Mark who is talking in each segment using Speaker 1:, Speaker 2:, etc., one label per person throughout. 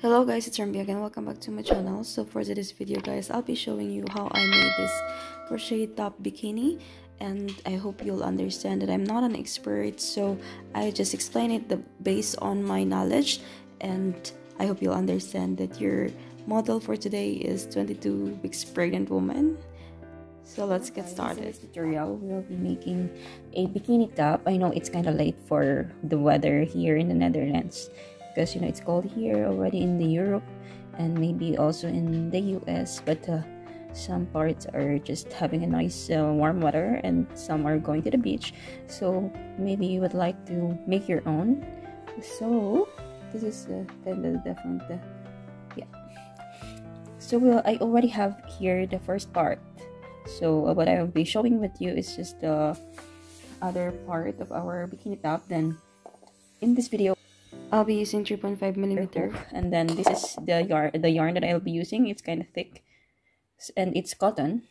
Speaker 1: Hello guys, it's Rembie again. Welcome back to my channel. So for today's video guys, I'll be showing you how I made this crochet top bikini, and I hope you'll understand that I'm not an expert, so I just explain it based on my knowledge, and I hope you'll understand that your model for today is 22 weeks pregnant woman. So let's get started.
Speaker 2: In this tutorial, we'll be making a bikini top. I know it's kind of late for the weather here in the Netherlands because it's cold here already in the Europe and maybe also in the US, but some parts are just having a nice warm weather and some are going to the beach, so maybe you would like to make your own. So this is kind of different. Yeah, so I already have here the first part. So what I will be showing with you is just the other part of our bikini top. Then in this video
Speaker 1: I'll be using 3.5mm,
Speaker 2: and then this is the yarn that I'll be using. It's kind of thick and it's cotton.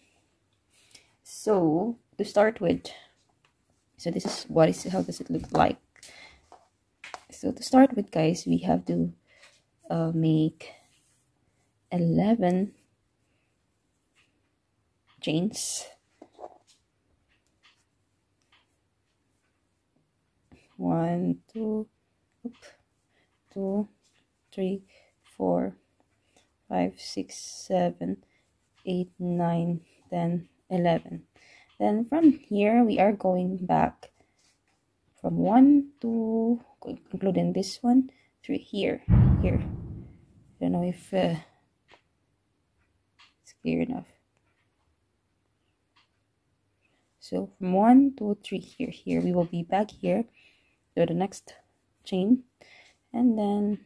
Speaker 2: So to start with, so this is how does it look like. So to start with guys, we have to make 11 chains. 1, 2, 2, 3, 4, 5, 6, 7, 8, 9, 10, 11. Then from here we are going back from 1 to, including this one, 3 here. I don't know if it's clear enough. So from 1, 2, 3 here we will be back here to the next chain, and then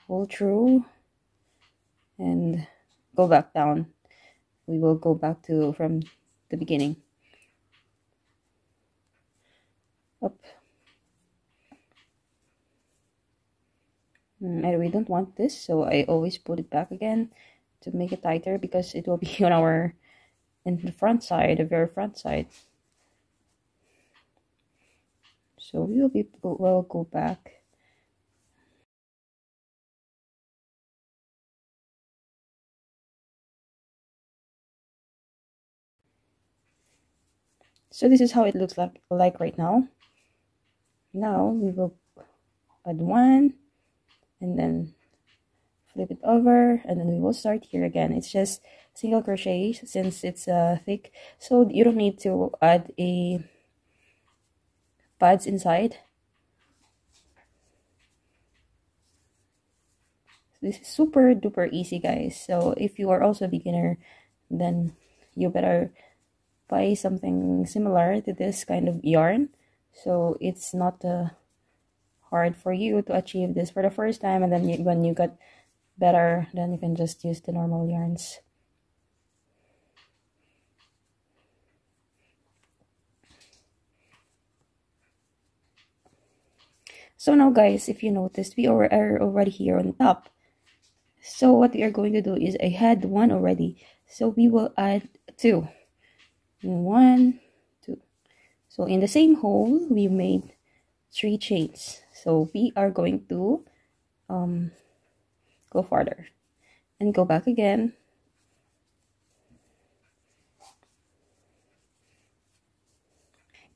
Speaker 2: pull through and go back down. We will go back to from the beginning up. We don't want this, so I always put it back again to make it tighter because it will be on our in the front side, the very front side. So we will go back. So this is how it looks like right now. Now we will add 1 and then flip it over, and then we will start here again. It's just single crochet since it's thick, so you don't need to add a pads inside. This is super duper easy guys, so if you are also a beginner, then you better buy something similar to this kind of yarn, so it's not hard for you to achieve this for the first time, and then when you got better, then you can just use the normal yarns. So now guys, if you noticed, we are already here on top. So what we are going to do is, I had 1 already, so we will add 2. 1, 2. So in the same hole we made 3 chains, so we are going to go farther and go back again.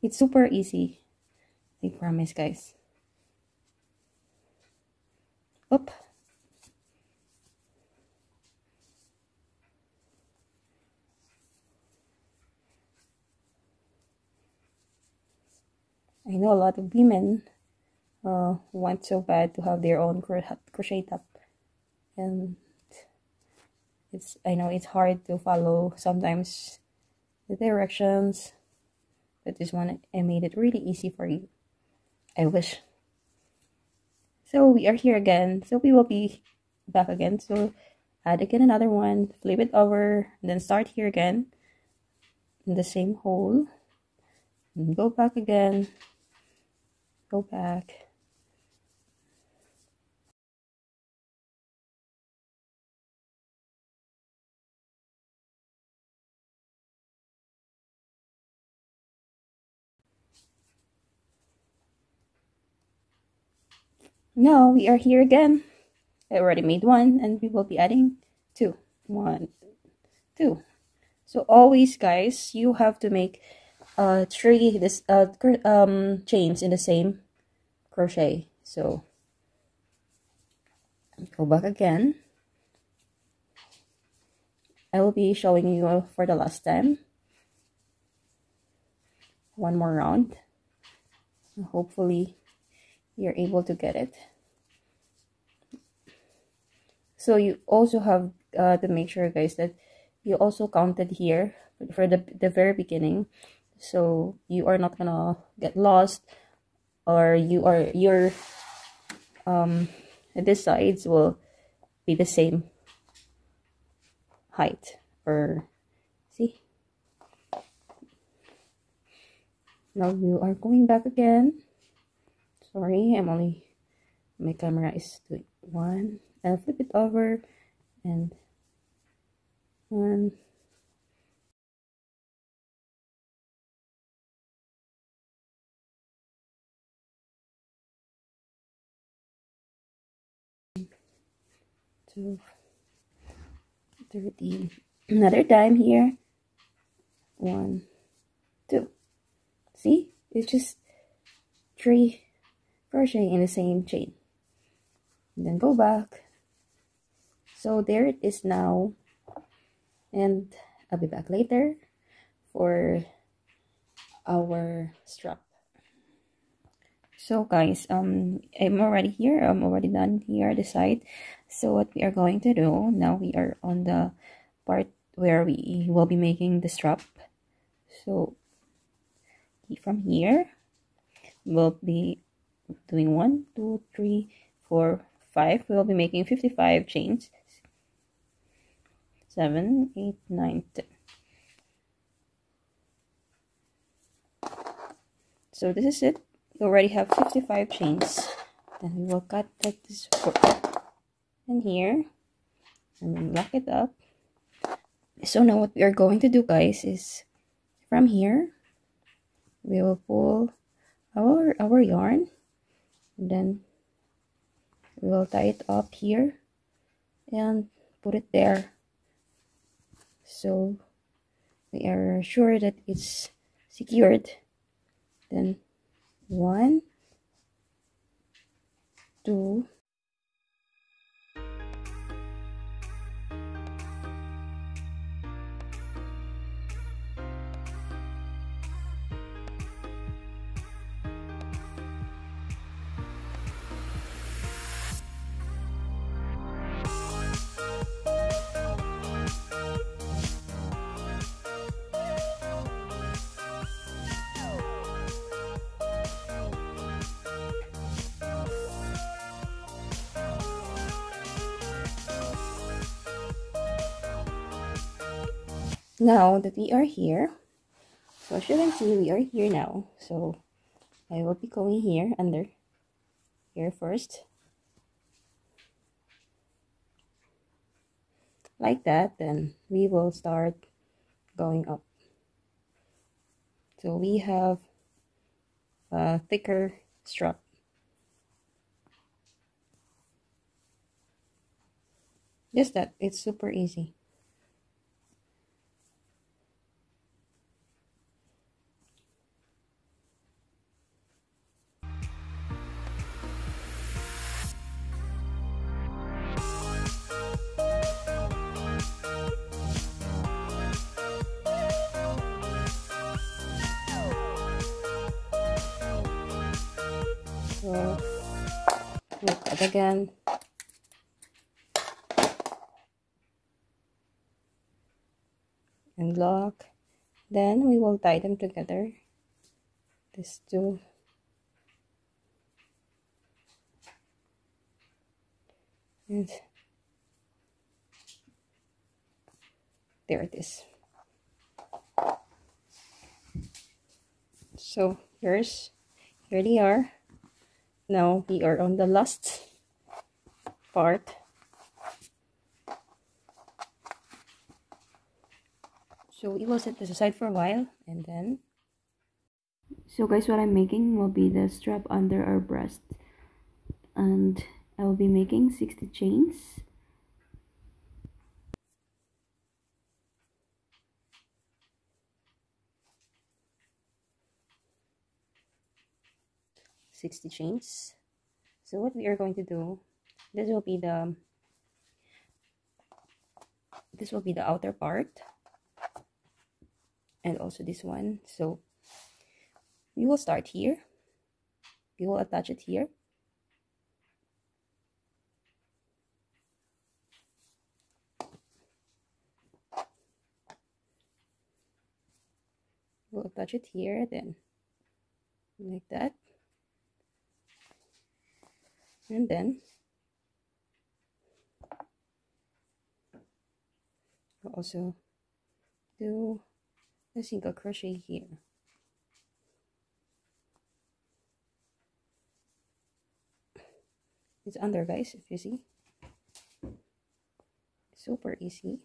Speaker 2: It's super easy, I promise guys. Up. I know a lot of women want so bad to have their own crochet top, and I know it's hard to follow sometimes the directions, but this one I made it really easy for you, I wish. So we are here again, so we will be back again, so add again another 1, flip it over, and then start here again in the same hole, and go back again, go back. Now we are here again. I already made one, and we will be adding two. 1, 2. So always, guys, you have to make 3 chains in the same crochet. So go back again. I will be showing you for the last time. One more round. Hopefully you're able to get it. So you also have to make sure, guys, that you also counted here for the very beginning, so you are not gonna get lost, or your these sides will be the same height. Or see, now you are going back again. Sorry, my camera is doing one. I'll flip it over, and 1, 2, 13. Another time here. 1, 2. See, it's just 3 crochet in the same chain, and then go back. So there it is now, and I'll be back later for our strap. So guys, I'm already here. I'm already done here the side. So what we are going to do now, we are on the part where we will be making the strap. So from here we'll be doing 1, 2, 3, 4, 5. We'll be making 55 chains. 7, 8, 9, 10. So this is it. We already have 55 chains. Then we will cut this in here and then lock it up. So now what we are going to do, guys, is from here we will pull our yarn, and then we will tie it up here and put it there, so we are sure that it's secured. Then 1, 2, now that we are here, so as you can see, we are here now. So I will be going here under here first, like that. Then we will start going up. So we have a thicker strap. Just that, it's super easy. So we'll cut again. And lock. Then we will tie them together. These two. And there it is. So here they are. Now we are on the last part. So we will set this aside for a while, and then.
Speaker 1: So guys, what I'm making will be the strap under our breast, and I will be making 60 chains.
Speaker 2: So what we are going to do, this will be the outer part, and also this one. So we will start here. We will attach it here. We'll attach it here, then like that, and then we'll also do a single crochet here. It's under, guys, if you see. Super easy.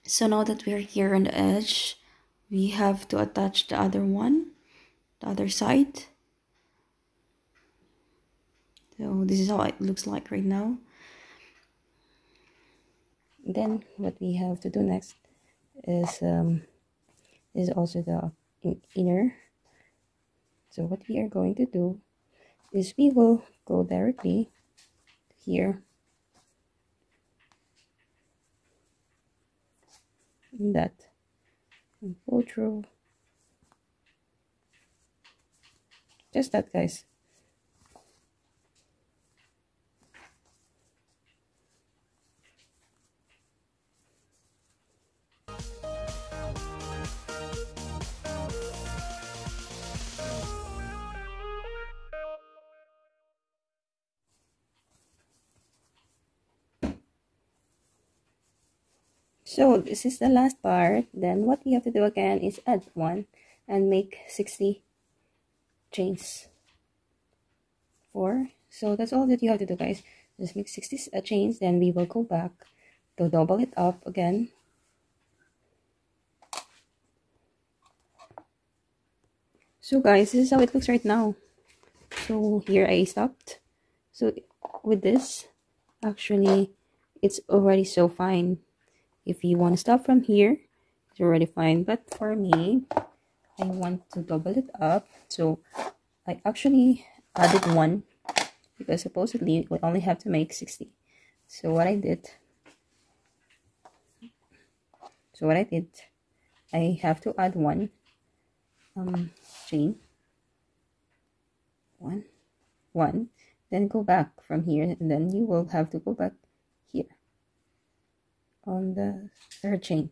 Speaker 1: So now that we're here on the edge, we have to attach the other one, the other side. So this is how it looks like right now.
Speaker 2: Then what we have to do next is also the inner. So what we are going to do is we will go directly here in that and pull through. Just that, guys. So this is the last part. Then what we have to do again is add one and make 60 chains. 4. So that's all that you have to do, guys. Just make 60 chains. Then we will go back to double it up again. So guys, this is how it looks right now. So here I stopped. So with this, actually, it's already so fine. If you want to stop from here, it's already fine. But for me, I want to double it up. So I actually added one because supposedly we only have to make 60. So what I did, I have to add one chain. One, then go back from here, and then you will have to go back here on the third chain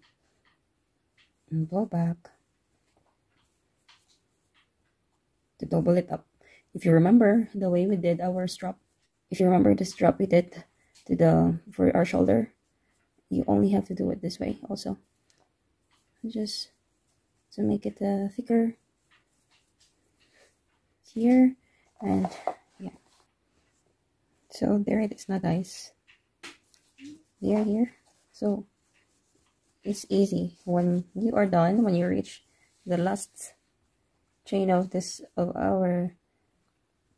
Speaker 2: and go back to double it up. If you remember the way we did our strap, if you remember the strap we did for our shoulder, you only have to do it this way also, just to make it thicker here. And yeah, so there it is, not guys, here. So it's easy. When you are done, when you reach the last chain of our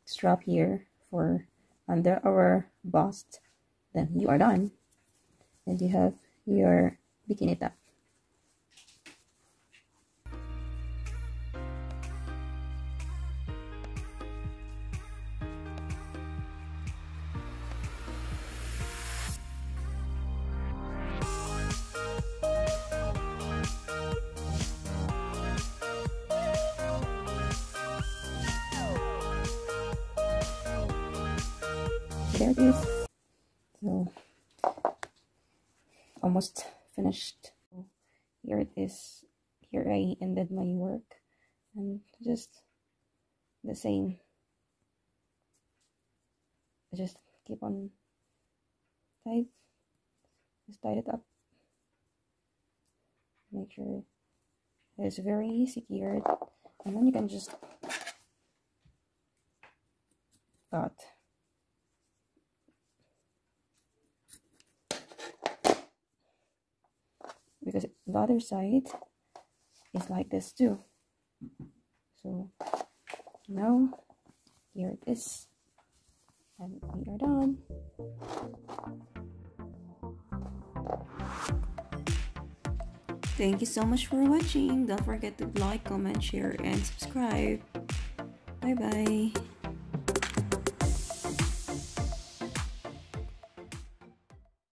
Speaker 2: strap here for under our bust, then you are done and you have your bikini top. There it is. So almost finished. Here it is. Here I ended my work. and just the same. Just keep on tight. Just tight it up. Make sure it's very secured, and then you can just dot. Because the other side is like this too. So now here it is, and we are done.
Speaker 1: Thank you so much for watching. Don't forget to like, comment, share, and subscribe. Bye bye.